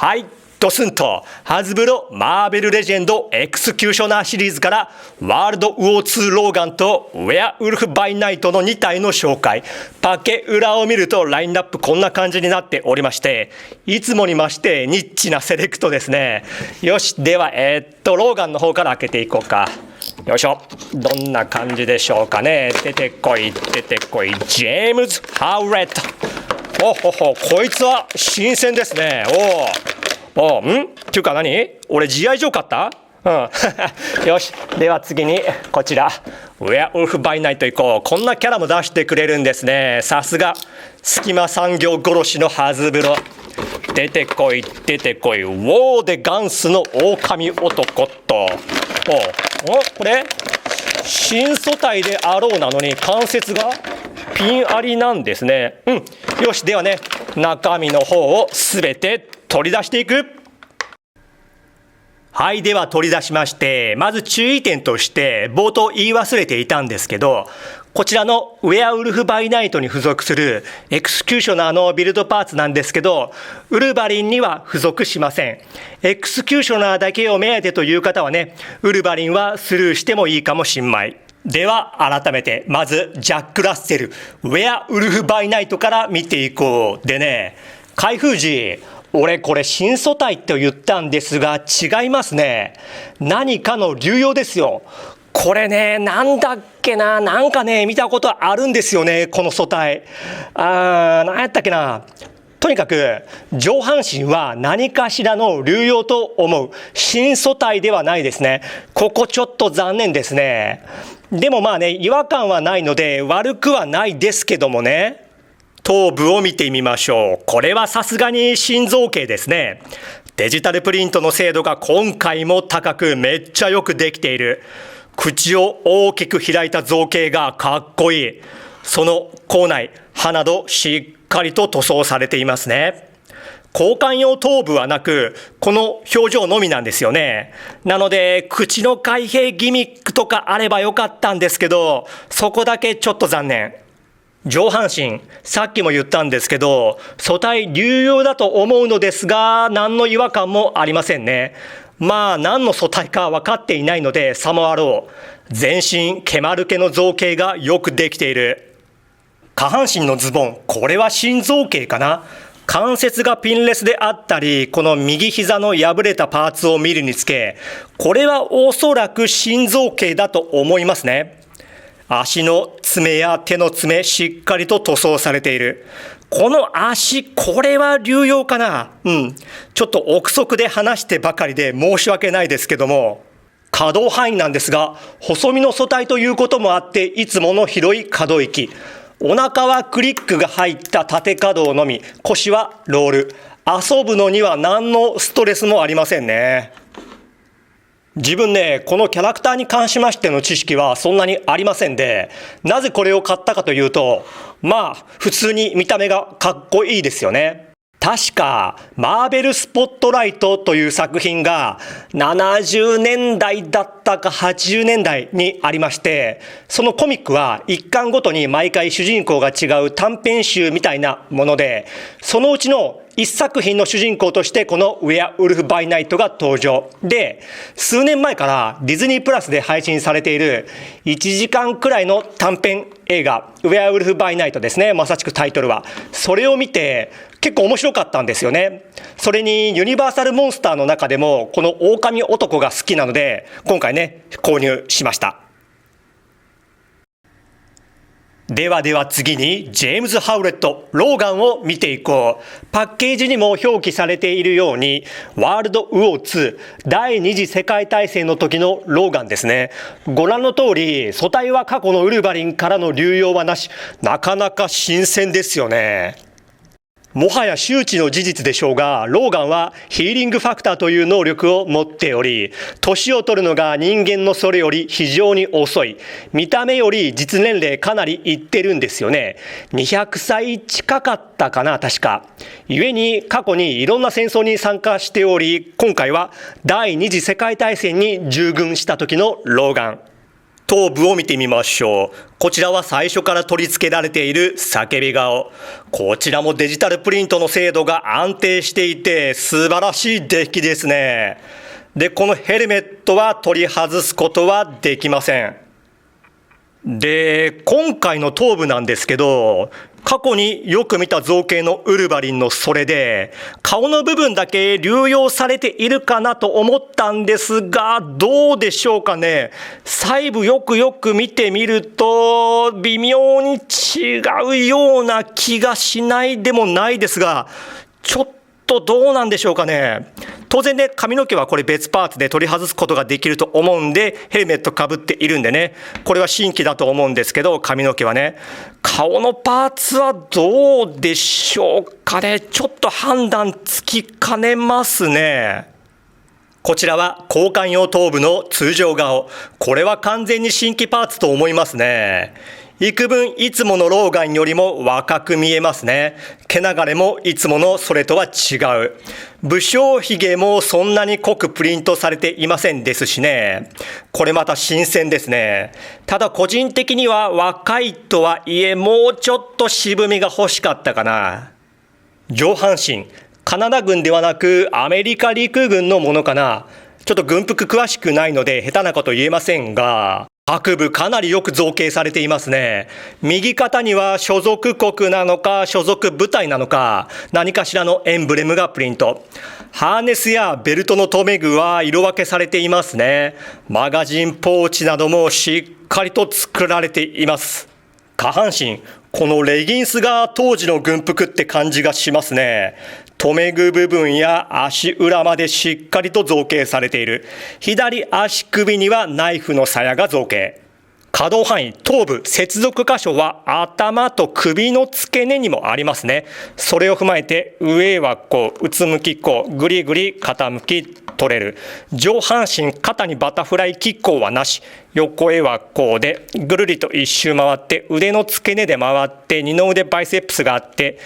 はい、ドスンとハズブロマーベルレジェンドエクスキューショナーシリーズからワールドウォー2ローガンとウェアウルフバイナイトの2体の紹介。パケ裏を見るとラインナップこんな感じになっておりまして、いつもに増してニッチなセレクトですね。よし、ではローガンの方から開けていこうか。よいしょ、どんな感じでしょうかね。出てこいジェームズ・ハウレット。こいつは新鮮ですね。っていうか何？俺 G.I. ジョー買った？よし、では次にこちらウェアウルフバイナイト行こう。こんなキャラも出してくれるんですね。さすが隙間産業殺しのハズブロ。出てこいウォーでガンスの狼男と。これ新素体であろうなのに関節がピンありなんですね。よし、ではね、中身の方をすべて取り出していく。はい、では取り出しまして、まず注意点として冒頭言い忘れていたんですけど、こちらのウェアウルフバイナイトに付属するエクスキューショナーのビルドパーツなんですけど、ウルヴァリンには付属しません。エクスキューショナーだけを目当てという方はね、ウルヴァリンはスルーしてもいいかもしんまい。では改めて、まずジャック・ラッセルウェアウルフバイナイトから見ていこう。でね、開封時俺これ新素体と言ったんですが違いますね。何かの流用ですよ。これね、なんだっけな、なんかね見たことあるんですよね、この素体。何やったっけな。とにかく上半身は何かしらの流用と思う。新素体ではないですね。ここちょっと残念ですね。でもまあね、違和感はないので悪くはないですけどもね。頭部を見てみましょう。これはさすがに心臓系ですね。デジタルプリントの精度が今回も高くめっちゃよくできている。口を大きく開いた造形がかっこいい。その口内、歯などしっかりと塗装されていますね。交換用頭部はなく、この表情のみなんですよね。なので、口の開閉ギミックとかあればよかったんですけど、そこだけちょっと残念。上半身、さっきも言ったんですけど、素体流用だと思うのですが、何の違和感もありませんね。まあ、何の素体か分かっていないので、さもあろう。全身、ケマルケの造形がよくできている。下半身のズボン、これは心臓系かな。関節がピンレスであったり、この右膝の破れたパーツを見るにつけ、これはおそらく心臓系だと思いますね。足の爪や手の爪しっかりと塗装されている。この足、これは流用かな。ちょっと憶測で話してばかりで申し訳ないですけども、可動範囲なんですが、細身の素体ということもあっていつもの広い可動域。お腹はクリックが入った縦可動のみ、腰はロール。遊ぶのには何のストレスもありませんね。自分ね、このキャラクターに関しましての知識はそんなにありませんで、なぜこれを買ったかというと、まあ普通に見た目がかっこいいですよね。確かマーベルスポットライトという作品が70年代だったか80年代にありまして、そのコミックは一巻ごとに毎回主人公が違う短編集みたいなもので、そのうちの一作品の主人公としてこのウェアウルフバイナイトが登場で、数年前からディズニープラスで配信されている1時間くらいの短編映画ウェアウルフバイナイトですね、まさしくタイトルは。それを見て結構面白かったんですよね。それにユニバーサルモンスターの中でもこの狼男が好きなので今回ね購入しました。では次にジェームズ・ハウレットローガンを見ていこう。パッケージにも表記されているようにワールドウォー2第二次世界大戦の時のローガンですね。ご覧の通り素体は過去のウルヴァリンからの流用はなし、なかなか新鮮ですよね。もはや周知の事実でしょうが、ローガンはヒーリングファクターという能力を持っており、年を取るのが人間のそれより非常に遅い。見た目より実年齢かなりいってるんですよね。200歳近かったかな、確か。故に過去にいろんな戦争に参加しており、今回は第二次世界大戦に従軍した時のローガン。頭部を見てみましょう。こちらは最初から取り付けられている叫び顔。こちらもデジタルプリントの精度が安定していて素晴らしい出来ですね。で、このヘルメットは取り外すことはできません。で、今回の頭部なんですけど、過去によく見た造形のウルヴァリンのそれで、顔の部分だけ流用されているかなと思ったんですが、どうでしょうかね。細部よく見てみると、微妙に違うような気がしないでもないですが、ちょっとどうなんでしょうかね。当然ね、髪の毛はこれ別パーツで取り外すことができると思うんで、ヘルメットかぶっているんでね、これは新規だと思うんですけど、髪の毛はね、顔のパーツはどうでしょうかね。ちょっと判断つきかねますね。こちらは交換用頭部の通常顔。これは完全に新規パーツと思いますね。幾分いつものローガンよりも若く見えますね。毛流れもいつものそれとは違う。武将髭もそんなに濃くプリントされていませんですしね。これまた新鮮ですね。ただ個人的には若いとはいえもうちょっと渋みが欲しかったかな。上半身、カナダ軍ではなくアメリカ陸軍のものかな。ちょっと軍服詳しくないので下手なこと言えませんが、各部かなりよく造形されていますね。右肩には所属国なのか所属部隊なのか何かしらのエンブレムがプリント。ハーネスやベルトの留め具は色分けされていますね。マガジンポーチなどもしっかりと作られています。下半身、このレギンスが当時の軍服って感じがしますね。留め具部分や足裏までしっかりと造形されている。左足首にはナイフの鞘が造形。可動範囲、頭部、接続箇所は頭と首の付け根にもありますね。それを踏まえて上はこう、うつむきこう、ぐりぐり傾き取れる。上半身、肩にバタフライキックはなし。横へはこうで、ぐるりと一周回って、腕の付け根で回って、二の腕バイセップスがあって、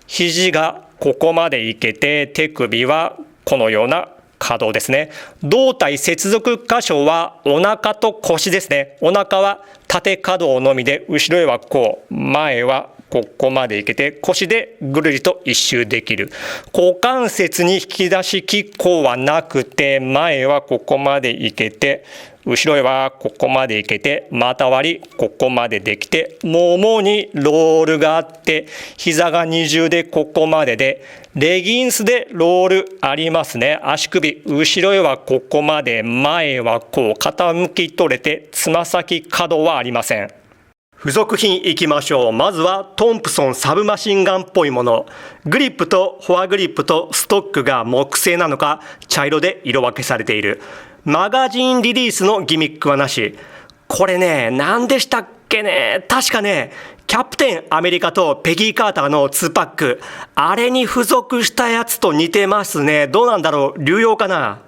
肘がここまでいけて、手首はこのような可動ですね。胴体接続箇所はお腹と腰ですね。お腹は縦可動のみで、後ろへはこう、前はここまでいけて、腰でぐるりと一周できる。股関節に引き出し機構はなくて、前はここまでいけて、後ろへはここまでいけて、股割りここまでできて、ももにロールがあって、膝が二重でここまでで、レギンスでロールありますね。足首、後ろへはここまで、前はこう傾き取れて、つま先可動はありません。付属品いきましょう。まずはトンプソンサブマシンガンっぽいもの。グリップとフォアグリップとストックが木製なのか茶色で色分けされている。マガジンリリースのギミックはなし。これね、何でしたっけね。確かね、キャプテンアメリカとペギー・カーターの2パック。あれに付属したやつと似てますね。どうなんだろう。流用かな。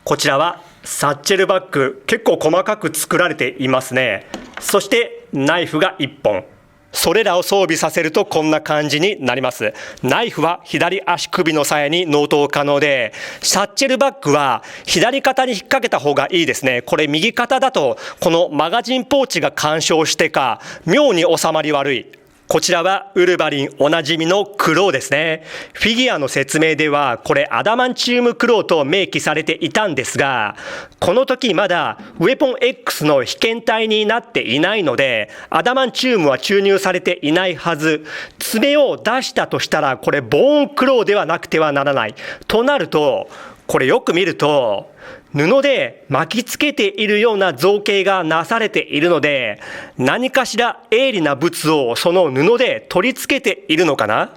こちらはサッチェルバッグ。結構細かく作られていますね。そしてナイフが1本。それらを装備させるとこんな感じになります。ナイフは左足首の鞘に納刀可能で、サッチェルバッグは左肩に引っ掛けた方がいいですね。これ右肩だとこのマガジンポーチが干渉してか妙に収まり悪い。こちらはウルヴァリンおなじみのクローですね。フィギュアの説明ではこれアダマンチウムクローと明記されていたんですが、この時まだウェポン X の被験体になっていないのでアダマンチウムは注入されていないはず。爪を出したとしたらこれボーンクローではなくてはならないとなると、これよく見ると布で巻きつけているような造形がなされているので、何かしら鋭利な物をその布で取り付けているのかな。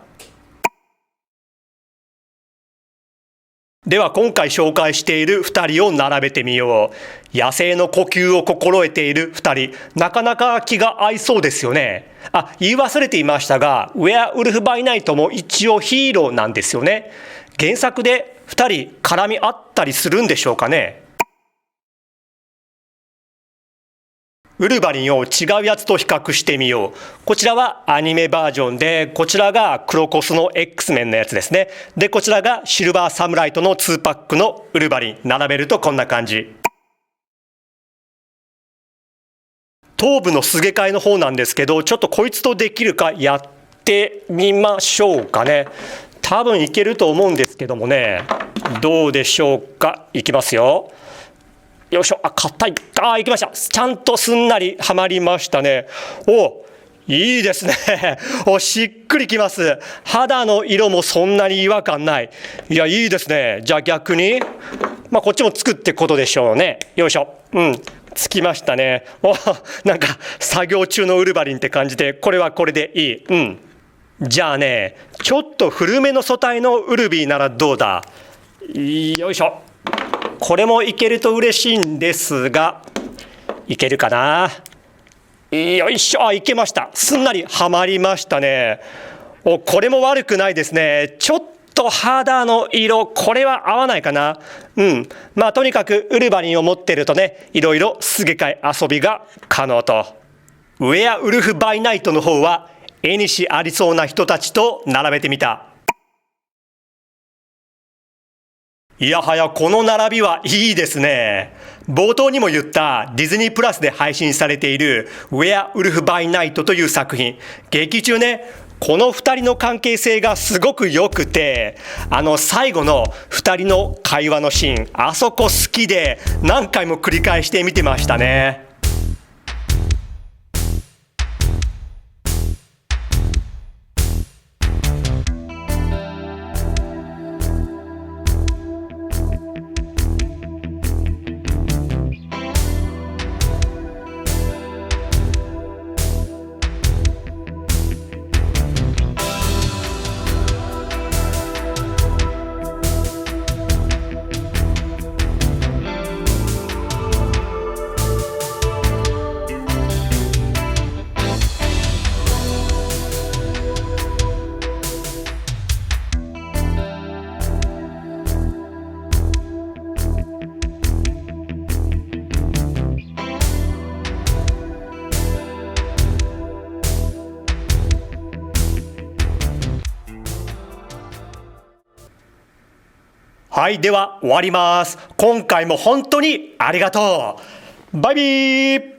では今回紹介している2人を並べてみよう。野生の呼吸を心得ている2人、なかなか気が合いそうですよね。言い忘れていましたが、ウェアウルフ・バイナイトも一応ヒーローなんですよね。原作で2人絡み合ったりするんでしょうかね。ウルヴァリンを違うやつと比較してみよう。こちらはアニメバージョンで、こちらがクロコスの X メンのやつですね。で、こちらがシルバーサムライトの2パックのウルヴァリン。並べるとこんな感じ。頭部のすげ替えの方なんですけど、ちょっとこいつとできるかやってみましょうかね。多分いけると思うんですけどもね、どうでしょうか。いきますよ。よいしょ。硬い。いきました。ちゃんとすんなりはまりましたね。いいですね。しっくりきます。肌の色もそんなに違和感ない。いや、いいですね。じゃあ逆に、こっちもつくってことでしょうね。よいしょ。つきましたね。なんか作業中のウルヴァリンって感じで、これはこれでいい。じゃあね、ちょっと古めの素体のウルビーならどうだ。よいしょ。これもいけると嬉しいんですが、いけるかな。よいしょ。いけました。すんなりはまりましたね。これも悪くないですね。ちょっと肌の色、これは合わないかな。とにかくウルヴァリンを持ってるとね、いろいろすげ替え遊びが可能と。ウェアウルフバイナイトの方は絵にしありそうな人たちと並べてみた。いやはやこの並びはいいですね。冒頭にも言ったディズニープラスで配信されているウェアウルフバイナイトという作品、劇中ね、この2人の関係性がすごく良くて、最後の2人の会話のシーン、あそこ好きで何回も繰り返して見てましたね。はい、では終わります。今回も本当にありがとう。バイビー。